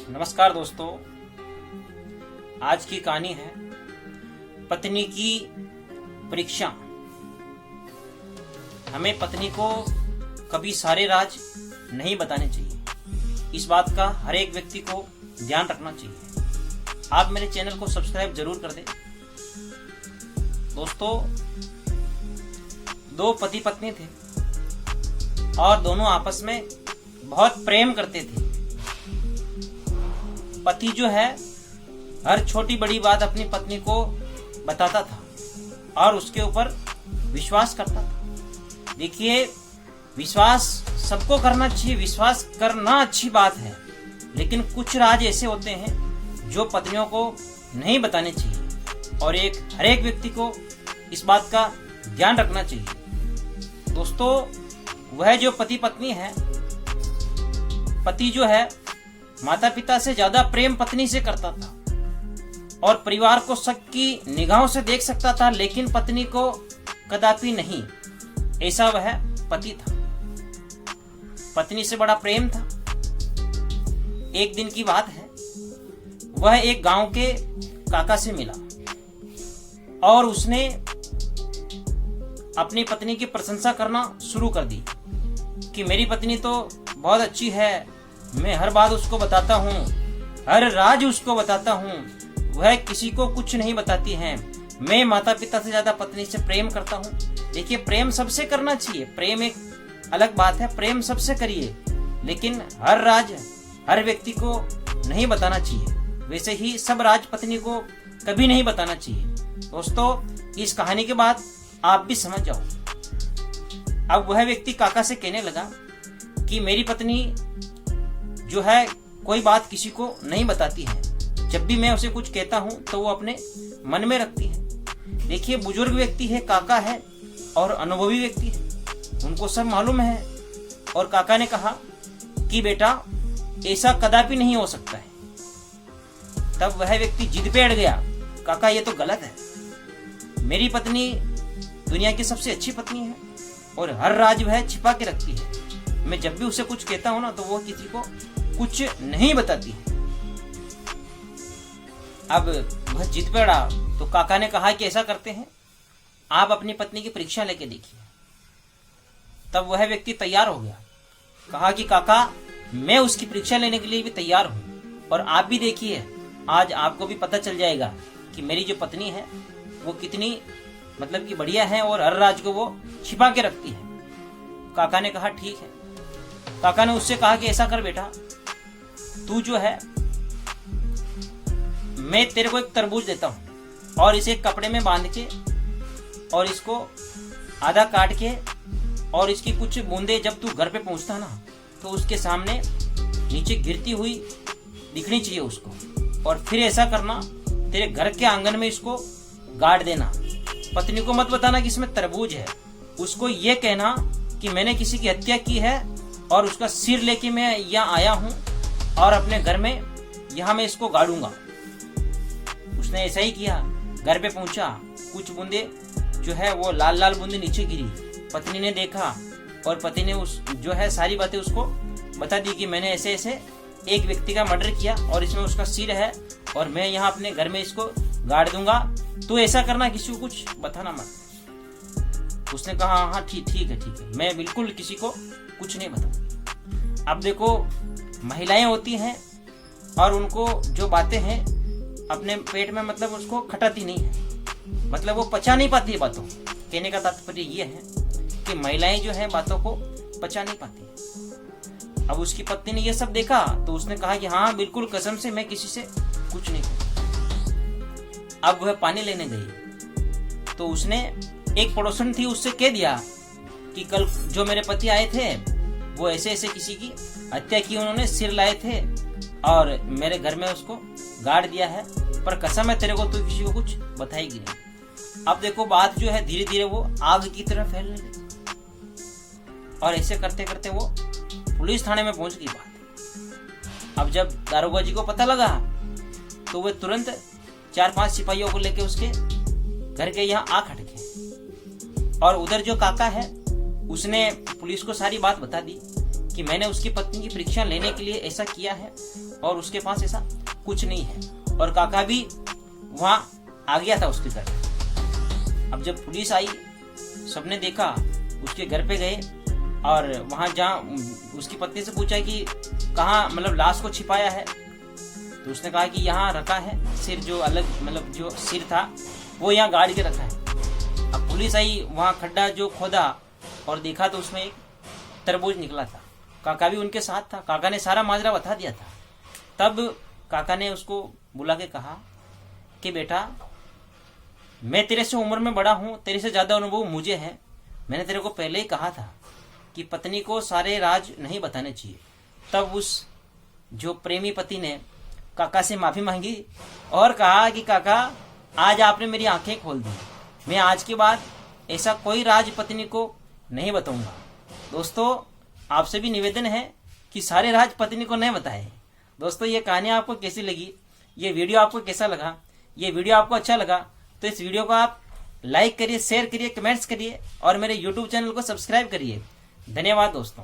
नमस्कार दोस्तों, आज की कहानी है पत्नी की परीक्षा। हमें पत्नी को कभी सारे राज नहीं बताने चाहिए। इस बात का हर एक व्यक्ति को ध्यान रखना चाहिए। आप मेरे चैनल को सब्सक्राइब जरूर कर दें। दोस्तों, दो पति पत्नी थे और दोनों आपस में बहुत प्रेम करते थे। पति जो है हर छोटी बड़ी बात अपनी पत्नी को बताता था और उसके ऊपर विश्वास करता था। देखिए, विश्वास सबको करना चाहिए, विश्वास करना अच्छी बात है, लेकिन कुछ राज ऐसे होते हैं जो पत्नियों को नहीं बताने चाहिए और हर एक व्यक्ति को इस बात का ध्यान रखना चाहिए। दोस्तों, वह जो पति पत्नी है, पति जो है माता पिता से ज्यादा प्रेम पत्नी से करता था और परिवार को शक की निगाहों से देख सकता था, लेकिन पत्नी को कदापि नहीं। ऐसा वह पति था, पत्नी से बड़ा प्रेम था। एक दिन की बात है, वह एक गांव के काका से मिला और उसने अपनी पत्नी की प्रशंसा करना शुरू कर दी कि मेरी पत्नी तो बहुत अच्छी है, मैं हर बात उसको बताता हूँ, हर राज उसको बताता हूँ, वह किसी को कुछ नहीं बताती है। मैं माता पिता से ज्यादा पत्नी से प्रेम करता हूँ। देखिए, प्रेम सबसे करना चाहिए, प्रेम एक अलग बात है, प्रेम सबसे करिए, लेकिन हर राज हर व्यक्ति को नहीं बताना चाहिए। वैसे ही सब राज पत्नी को कभी नहीं बताना चाहिए। दोस्तों, इस कहानी के बाद आप भी समझ जाओ। अब वह व्यक्ति काका से कहने लगा कि मेरी पत्नी जो है कोई बात किसी को नहीं बताती है। जब भी मैं उसे कुछ कहता हूं तो वो अपने मन में रखती है। देखिए, बुजुर्ग व्यक्ति है, काका है और अनुभवी व्यक्ति है, उनको सब मालूम है। और काका ने कहा कि बेटा, ऐसा कदापि नहीं हो सकता है। तब वह व्यक्ति जिद पे अड़ गया, काका ये तो गलत है, मेरी पत्नी दुनिया की सबसे अच्छी पत्नी है और हर राज वह छिपा के रखती है। मैं जब भी उसे कुछ कहता हूं ना तो वो किसी को कुछ नहीं बताती है। अब वह जिद पे अड़ा तो काका ने कहा कि ऐसा करते हैं, आप अपनी पत्नी की परीक्षा लेके देखिए। तब वह व्यक्ति तैयार हो गया, कहा कि काका, मैं उसकी परीक्षा लेने के लिए भी तैयार हूं और आप भी देखिए, आज आपको भी पता चल जाएगा कि मेरी जो पत्नी है वो कितनी मतलब कि बढ़िया है और हर राज को वो छिपा के रखती है। काका ने कहा ठीक है। काका ने उससे कहा कि ऐसा कर बेटा, तू जो है, मैं तेरे को एक तरबूज देता हूं और इसे एक कपड़े में बांध के और इसको आधा काट के और इसकी कुछ बूंदे जब तू घर पे पहुंचता ना तो उसके सामने नीचे गिरती हुई दिखनी चाहिए उसको। और फिर ऐसा करना, तेरे घर के आंगन में इसको गाड़ देना। पत्नी को मत बताना कि इसमें तरबूज है, उसको ये कहना कि मैंने किसी की हत्या की है और उसका सिर लेके मैं यहाँ आया हूँ और अपने घर में यहाँ मैं इसको गाड़ूंगा। उसने ऐसा ही किया, घर पे पहुंचा, कुछ बूंदे जो है वो लाल लाल बूंदे नीचे गिरी। पत्नी ने देखा और पति ने उस जो है सारी बातें उसको बता दी कि मैंने ऐसे ऐसे एक व्यक्ति का मर्डर किया और इसमें उसका सिर है और मैं यहाँ अपने घर में इसको गाड़ दूंगा, तो ऐसा करना, किसी को कुछ बताना मत। उसने कहा हाँ ठीक है, मैं बिल्कुल किसी को कुछ नहीं बताऊं। अब देखो, महिलाएं होती हैं और उनको जो बातें हैं अपने पेट में मतलब उसको खटाती नहीं है, मतलब वो पचा नहीं पाती है बातों। कहने का तात्पर्य ये है कि महिलाएं जो है बातों को पचा नहीं पाती। अब उसकी पत्नी ने ये सब देखा तो उसने कहा कि हाँ बिल्कुल, कसम से मैं किसी से कुछ नहीं कहूंगा। अब वह पानी लेने गई तो उसने एक पड़ोसन थी, उससे कह दिया कि कल जो मेरे पति आए थे वो ऐसे ऐसे किसी की हत्या की, उन्होंने सिर लाए थे और मेरे घर में उसको गाड़ दिया है, पर कसम है तेरे को, तू किसी को कुछ बताएगी नहीं। अब देखो, बात जो है धीरे धीरे वो आग की तरफ फैलने लगी और ऐसे करते करते वो पुलिस थाने में पहुंच गई बात। अब जब दारोगा जी को पता लगा तो वे तुरंत 4-5 सिपाहियों को लेके उसके घर के यहाँ आ खड़के और उधर जो काका है उसने पुलिस को सारी बात बता दी कि मैंने उसकी पत्नी की परीक्षा लेने के लिए ऐसा किया है और उसके पास ऐसा कुछ नहीं है। और काका भी वहां आ गया था उसके घर। अब जब पुलिस आई, सबने देखा, उसके घर पे गए और वहां जहाँ उसकी पत्नी से पूछा कि कहाँ मतलब लाश को छिपाया है, तो उसने कहा कि यहाँ रखा है, सिर जो अलग मतलब जो सिर था वो यहाँ गाड़ के रखा है। अब पुलिस आई, वहाँ खड्डा जो खोदा और देखा तो उसमें एक तरबूज निकला था। काका भी उनके साथ था। काका ने सारा माजरा बता दिया था। तब काका ने उसको बुला के कहा कि बेटा, मैं तेरे से उम्र में बड़ा हूँ, तेरे से ज़्यादा अनुभव मुझे है। मैंने तेरे को पहले ही कहा था कि पत्नी को सारे राज नहीं बताने चाहिए। तब उस जो प्रेमी पति ने काका से माफ़ी मांगी और कहा कि काका, आज आपने मेरी आंखें खोल दी। मैं आज के बाद ऐसा कोई राज पत्नी को नहीं बताऊंगा। दोस्तों, आपसे भी निवेदन है कि सारे राज पत्नी को नहीं बताएं। दोस्तों, ये कहानी आपको कैसी लगी, ये वीडियो आपको कैसा लगा? ये वीडियो आपको अच्छा लगा तो इस वीडियो को आप लाइक करिए, शेयर करिए, कमेंट्स करिए और मेरे YouTube चैनल को सब्सक्राइब करिए। धन्यवाद दोस्तों।